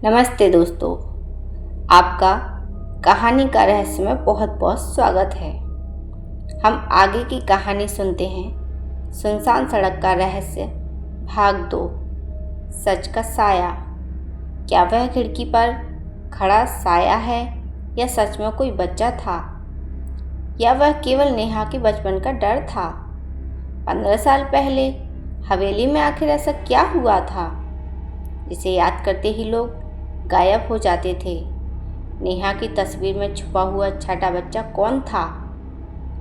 नमस्ते दोस्तों, आपका कहानी का रहस्य में बहुत बहुत स्वागत है। हम आगे की कहानी सुनते हैं। सुनसान सड़क का रहस्य भाग 2, सच का साया। क्या वह खिड़की पर खड़ा साया है या सच में कोई बच्चा था, या वह केवल नेहा के बचपन का डर था? 15 साल पहले हवेली में आखिर ऐसा क्या हुआ था जिसे याद करते ही लोग गायब हो जाते थे? नेहा की तस्वीर में छुपा हुआ छोटा बच्चा कौन था,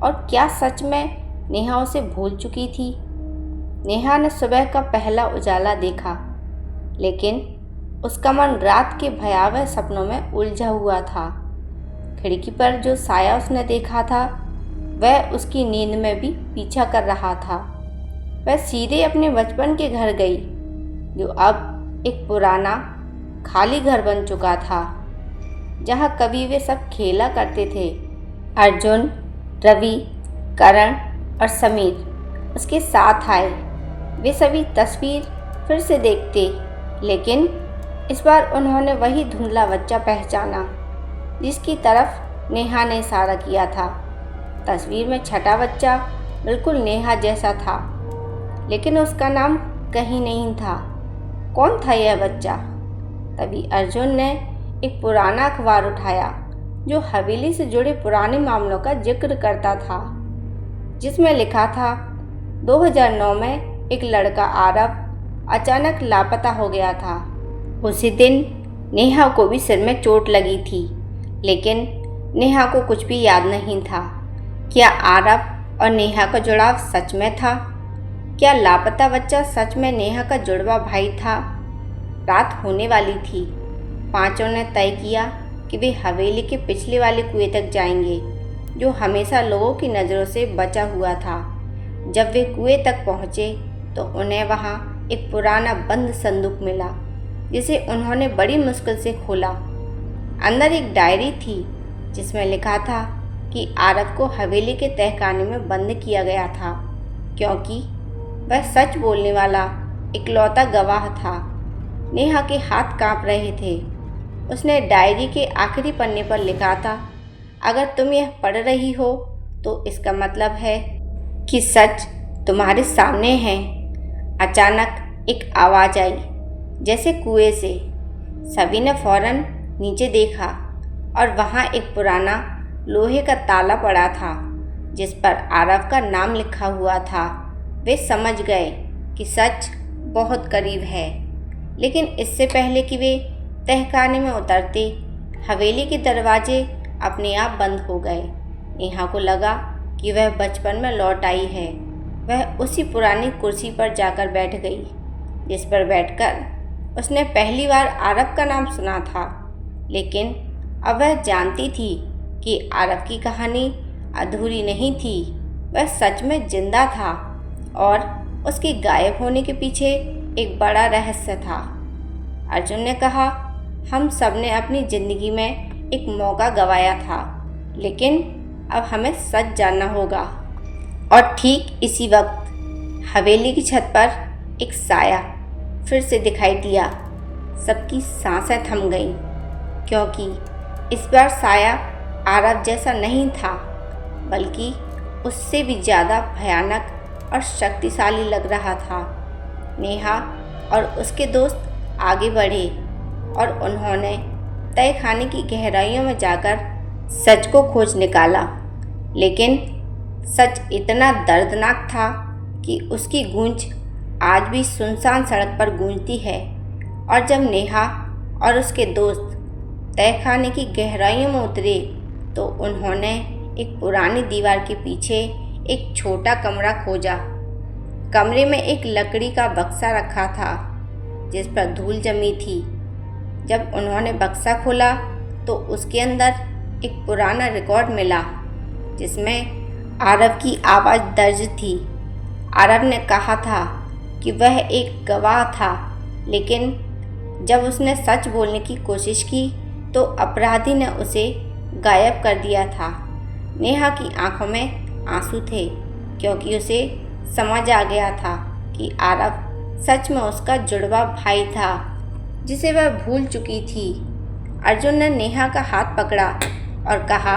और क्या सच में नेहा उसे भूल चुकी थी? नेहा ने सुबह का पहला उजाला देखा, लेकिन उसका मन रात के भयावह सपनों में उलझा हुआ था। खिड़की पर जो साया उसने देखा था, वह उसकी नींद में भी पीछा कर रहा था। वह सीधे अपने बचपन के घर गई, जो अब एक पुराना खाली घर बन चुका था, जहाँ कभी वे सब खेला करते थे। अर्जुन, रवि, करण और समीर उसके साथ आए। वे सभी तस्वीर फिर से देखते, लेकिन इस बार उन्होंने वही धुंधला बच्चा पहचाना जिसकी तरफ नेहा ने इशारा किया था। तस्वीर में छठा बच्चा बिल्कुल नेहा जैसा था, लेकिन उसका नाम कहीं नहीं था। कौन था यह बच्चा? तभी अर्जुन ने एक पुराना अखबार उठाया जो हवेली से जुड़े पुराने मामलों का जिक्र करता था, जिसमें लिखा था 2009 में एक लड़का आरव अचानक लापता हो गया था। उसी दिन नेहा को भी सिर में चोट लगी थी, लेकिन नेहा को कुछ भी याद नहीं था। क्या आरव और नेहा का जुड़ाव सच में था? क्या लापता बच्चा सच में नेहा का जुड़वा भाई था? रात होने वाली थी। पांचों ने तय किया कि वे हवेली के पिछले वाले कुएं तक जाएंगे, जो हमेशा लोगों की नज़रों से बचा हुआ था। जब वे कुएं तक पहुँचे तो उन्हें वहाँ एक पुराना बंद संदूक मिला, जिसे उन्होंने बड़ी मुश्किल से खोला। अंदर एक डायरी थी जिसमें लिखा था कि आरव को हवेली के तहखाने में बंद किया गया था, क्योंकि वह सच बोलने वाला इकलौता गवाह था। नेहा के हाथ कांप रहे थे। उसने डायरी के आखिरी पन्ने पर लिखा था, अगर तुम यह पढ़ रही हो तो इसका मतलब है कि सच तुम्हारे सामने है। अचानक एक आवाज़ आई, जैसे कुएं से। सभी ने फौरन नीचे देखा और वहाँ एक पुराना लोहे का ताला पड़ा था, जिस पर आरव का नाम लिखा हुआ था। वे समझ गए कि सच बहुत करीब है, लेकिन इससे पहले कि वे तहखाने में उतरते, हवेली के दरवाजे अपने आप बंद हो गए। नेहा को लगा कि वह बचपन में लौट आई है। वह उसी पुरानी कुर्सी पर जाकर बैठ गई, जिस पर बैठकर उसने पहली बार आरव का नाम सुना था। लेकिन अब वह जानती थी कि आरव की कहानी अधूरी नहीं थी। वह सच में जिंदा था, और उसके गायब होने के पीछे एक बड़ा रहस्य था। अर्जुन ने कहा, हम सब ने अपनी ज़िंदगी में एक मौका गंवाया था, लेकिन अब हमें सच जानना होगा। और ठीक इसी वक्त हवेली की छत पर एक साया फिर से दिखाई दिया। सबकी सांसें थम गईं, क्योंकि इस बार साया आरव जैसा नहीं था, बल्कि उससे भी ज़्यादा भयानक और शक्तिशाली लग रहा था। नेहा और उसके दोस्त आगे बढ़े और उन्होंने तहखाने की गहराइयों में जाकर सच को खोज निकाला। लेकिन सच इतना दर्दनाक था कि उसकी गूंज आज भी सुनसान सड़क पर गूंजती है। और जब नेहा और उसके दोस्त तहखाने की गहराइयों में उतरे, तो उन्होंने एक पुरानी दीवार के पीछे एक छोटा कमरा खोजा। कमरे में एक लकड़ी का बक्सा रखा था, जिस पर धूल जमी थी। जब उन्होंने बक्सा खोला तो उसके अंदर एक पुराना रिकॉर्ड मिला, जिसमें आरव की आवाज़ दर्ज थी। आरव ने कहा था कि वह एक गवाह था, लेकिन जब उसने सच बोलने की कोशिश की तो अपराधी ने उसे गायब कर दिया था। नेहा की आंखों में आंसू थे, क्योंकि उसे समझ आ गया था कि आरव सच में उसका जुड़वा भाई था। जिसे वह भूल चुकी थी। अर्जुन ने नेहा का हाथ पकड़ा और कहा,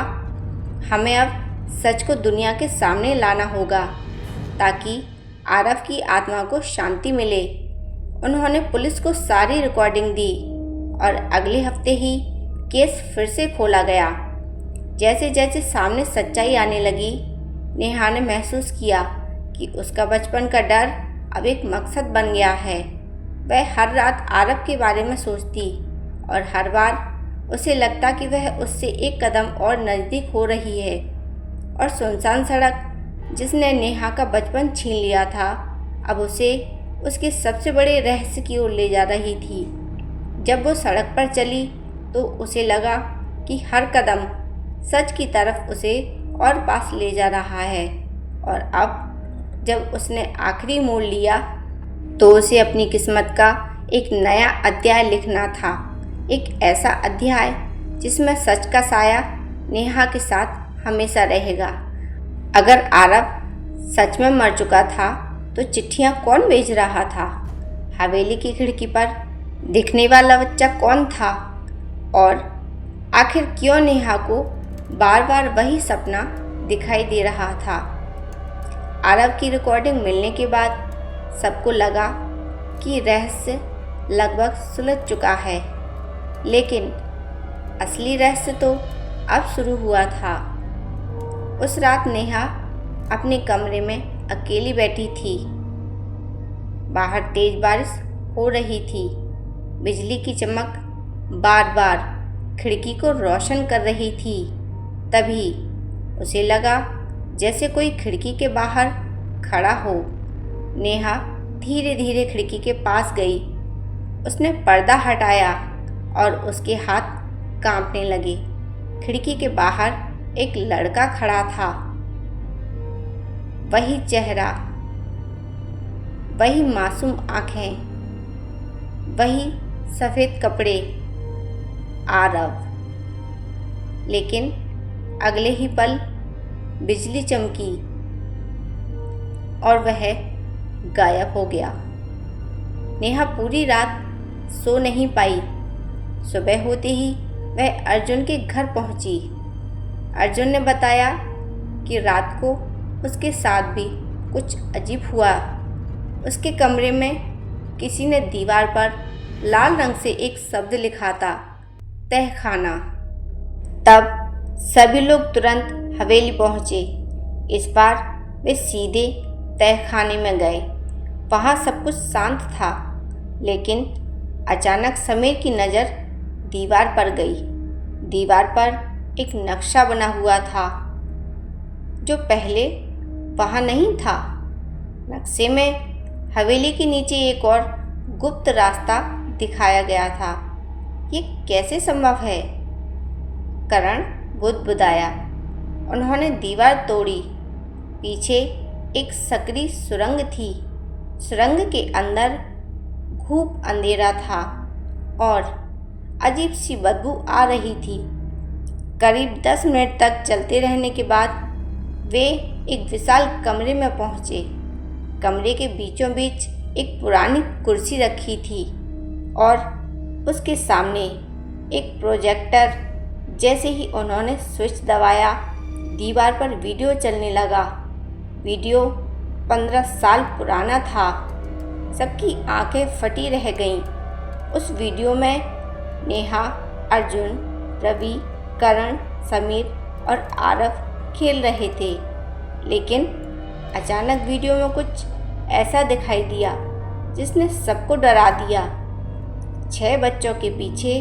हमें अब सच को दुनिया के सामने लाना होगा ताकि आरव की आत्मा को शांति मिले। उन्होंने पुलिस को सारी रिकॉर्डिंग दी और अगले हफ्ते ही केस फिर से खोला गया। जैसे जैसे सामने सच्चाई आने लगी, नेहा ने महसूस किया कि उसका बचपन का डर अब एक मकसद बन गया है। वह हर रात आरव के बारे में सोचती और हर बार उसे लगता कि वह उससे एक कदम और नज़दीक हो रही है। और सुनसान सड़क जिसने नेहा का बचपन छीन लिया था, अब उसे उसके सबसे बड़े रहस्य की ओर ले जा रही थी। जब वो सड़क पर चली तो उसे लगा कि हर कदम सच की तरफ उसे और पास ले जा रहा है। और अब जब उसने आखिरी मोड़ लिया तो उसे अपनी किस्मत का एक नया अध्याय लिखना था। एक ऐसा अध्याय जिसमें सच का साया नेहा के साथ हमेशा रहेगा। अगर आरव सच में मर चुका था तो चिट्ठियाँ कौन भेज रहा था? हवेली की खिड़की पर दिखने वाला बच्चा कौन था? और आखिर क्यों नेहा को बार बार वही सपना दिखाई दे रहा था? आरव की रिकॉर्डिंग मिलने के बाद सबको लगा कि रहस्य लगभग सुलझ चुका है, लेकिन असली रहस्य तो अब शुरू हुआ था। उस रात नेहा अपने कमरे में अकेली बैठी थी। बाहर तेज बारिश हो रही थी। बिजली की चमक बार बार खिड़की को रोशन कर रही थी। तभी उसे लगा जैसे कोई खिड़की के बाहर खड़ा हो। नेहा धीरे धीरे खिड़की के पास गई। उसने पर्दा हटाया और उसके हाथ कांपने लगे। खिड़की के बाहर एक लड़का खड़ा था। वही चेहरा, वही मासूम आंखें, वही सफ़ेद कपड़े, आरव। लेकिन अगले ही पल बिजली चमकी और वह गायब हो गया। नेहा पूरी रात सो नहीं पाई। सुबह होते ही वह अर्जुन के घर पहुंची। अर्जुन ने बताया कि रात को उसके साथ भी कुछ अजीब हुआ। उसके कमरे में किसी ने दीवार पर लाल रंग से एक शब्द लिखा था, तहखाना। तब सभी लोग तुरंत हवेली पहुंचे। इस बार वे सीधे तहखाने में गए। वहाँ सब कुछ शांत था, लेकिन अचानक समीर की नज़र दीवार पर गई। दीवार पर एक नक्शा बना हुआ था जो पहले वहाँ नहीं था। नक्शे में हवेली के नीचे एक और गुप्त रास्ता दिखाया गया था। ये कैसे संभव है? करण बुदबुदाया। उन्होंने दीवार तोड़ी। पीछे एक सकरी सुरंग थी। सुरंग के अंदर खूब अंधेरा था और अजीब सी बदबू आ रही थी। करीब 10 मिनट तक चलते रहने के बाद वे एक विशाल कमरे में पहुँचे। कमरे के बीचों बीच एक पुरानी कुर्सी रखी थी और उसके सामने एक प्रोजेक्टर। जैसे ही उन्होंने स्विच दबाया, दीवार पर वीडियो चलने लगा। वीडियो 15 साल पुराना था। सबकी आंखें फटी रह गईं। उस वीडियो में नेहा, अर्जुन, रवि, करण, समीर और आरव खेल रहे थे। लेकिन अचानक वीडियो में कुछ ऐसा दिखाई दिया जिसने सबको डरा दिया। 6 बच्चों के पीछे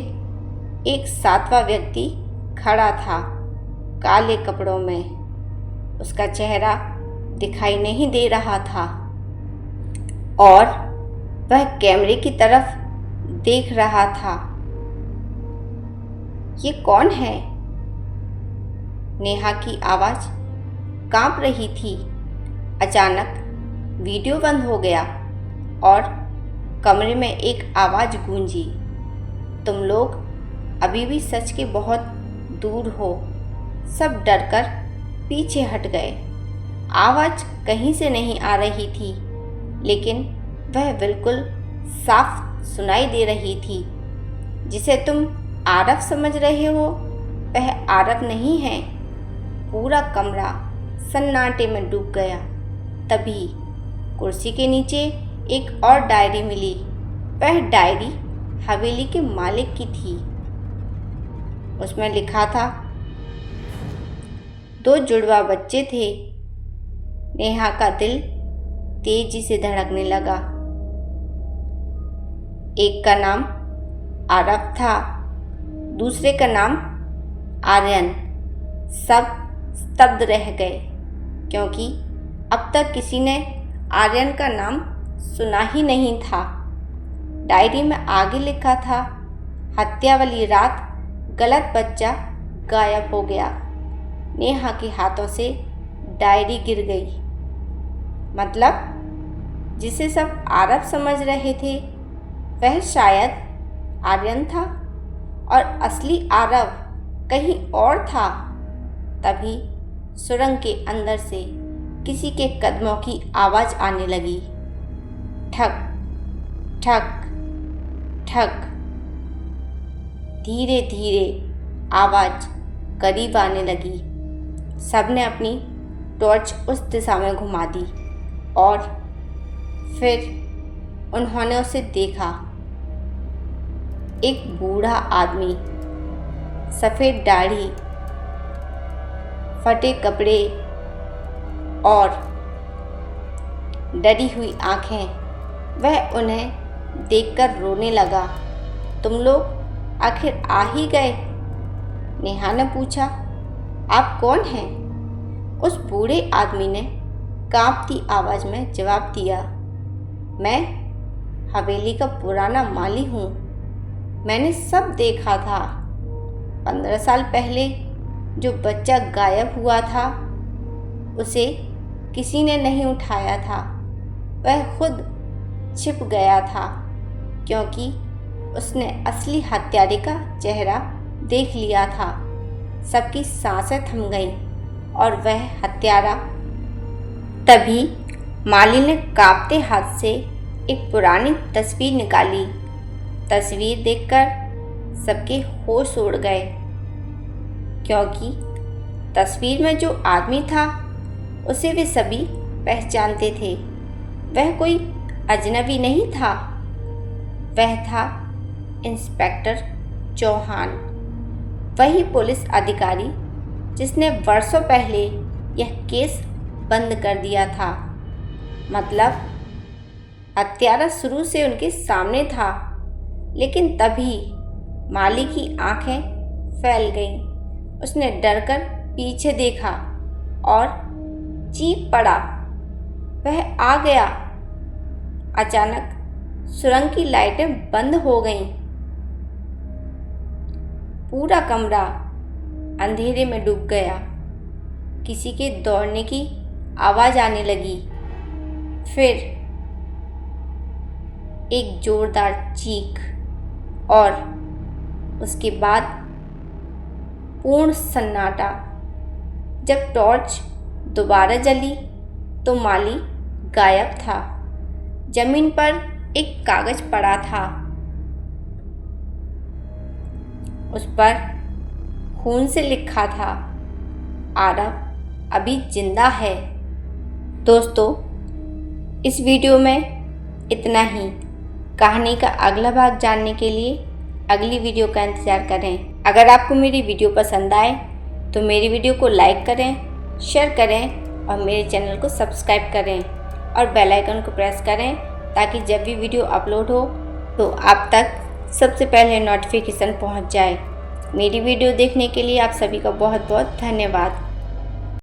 एक 7वां व्यक्ति खड़ा था, काले कपड़ों में। उसका चेहरा दिखाई नहीं दे रहा था और वह कैमरे की तरफ देख रहा था। ये कौन है? नेहा की आवाज़ कांप रही थी। अचानक वीडियो बंद हो गया और कमरे में एक आवाज़ गूंजी, तुम लोग अभी भी सच के बहुत दूर हो। सब डरकर पीछे हट गए। आवाज़ कहीं से नहीं आ रही थी, लेकिन वह बिल्कुल साफ सुनाई दे रही थी। जिसे तुम आरव समझ रहे हो वह आरव नहीं है। पूरा कमरा सन्नाटे में डूब गया। तभी कुर्सी के नीचे एक और डायरी मिली। वह डायरी हवेली के मालिक की थी। उसमें लिखा था, 2 जुड़वा बच्चे थे। नेहा का दिल तेजी से धड़कने लगा। एक का नाम आरव था, दूसरे का नाम आर्यन। सब स्तब्ध रह गए क्योंकि अब तक किसी ने आर्यन का नाम सुना ही नहीं था। डायरी में आगे लिखा था, हत्या वाली रात गलत बच्चा गायब हो गया। नेहा के हाथों से डायरी गिर गई। मतलब जिसे सब आरव समझ रहे थे वह शायद आर्यन था और असली आरव कहीं और था। तभी सुरंग के अंदर से किसी के कदमों की आवाज़ आने लगी। ठक ठक ठक। धीरे धीरे आवाज़ करीब आने लगी। सबने अपनी टॉर्च उस दिशा में घुमा दी और फिर उन्होंने उसे देखा। एक बूढ़ा आदमी, सफ़ेद दाढ़ी, फटे कपड़े और डरी हुई आंखें। वह उन्हें देखकर रोने लगा। तुम लोग आखिर आ ही गए? नेहा ने पूछा। आप कौन हैं? उस बूढ़े आदमी ने कांपती आवाज़ में जवाब दिया, मैं हवेली का पुराना माली हूँ। मैंने सब देखा था। 15 साल पहले जो बच्चा गायब हुआ था उसे किसी ने नहीं उठाया था। वह खुद छिप गया था क्योंकि उसने असली हत्यारे का चेहरा देख लिया था। सबकी सांसें थम गईं और वह हत्यारा। तभी माली ने कांपते हाथ से एक पुरानी तस्वीर निकाली। तस्वीर देखकर सबके होश उड़ गए क्योंकि तस्वीर में जो आदमी था उसे वे सभी पहचानते थे। वह कोई अजनबी नहीं था, वह था इंस्पेक्टर चौहान, वही पुलिस अधिकारी जिसने वर्षों पहले यह केस बंद कर दिया था। मतलब हत्यारा शुरू से उनके सामने था, लेकिन तभी माली की आंखें फैल गईं। उसने डरकर पीछे देखा और चीख पड़ा, वह आ गया। अचानक सुरंग की लाइटें बंद हो गईं। पूरा कमरा अंधेरे में डूब गया। किसी के दौड़ने की आवाज़ आने लगी। फिर एक जोरदार चीख और उसके बाद पूर्ण सन्नाटा। जब टॉर्च दोबारा जली तो माली गायब था। जमीन पर एक कागज पड़ा था। उस पर खून से लिखा था, आरव अभी जिंदा है। दोस्तों, इस वीडियो में इतना ही। कहानी का अगला भाग जानने के लिए अगली वीडियो का इंतज़ार करें। अगर आपको मेरी वीडियो पसंद आए तो मेरी वीडियो को लाइक करें, शेयर करें और मेरे चैनल को सब्सक्राइब करें और बेल आइकन को प्रेस करें ताकि जब भी वीडियो अपलोड हो तो आप तक सबसे पहले नोटिफिकेशन पहुंच जाए। मेरी वीडियो देखने के लिए आप सभी का बहुत बहुत धन्यवाद।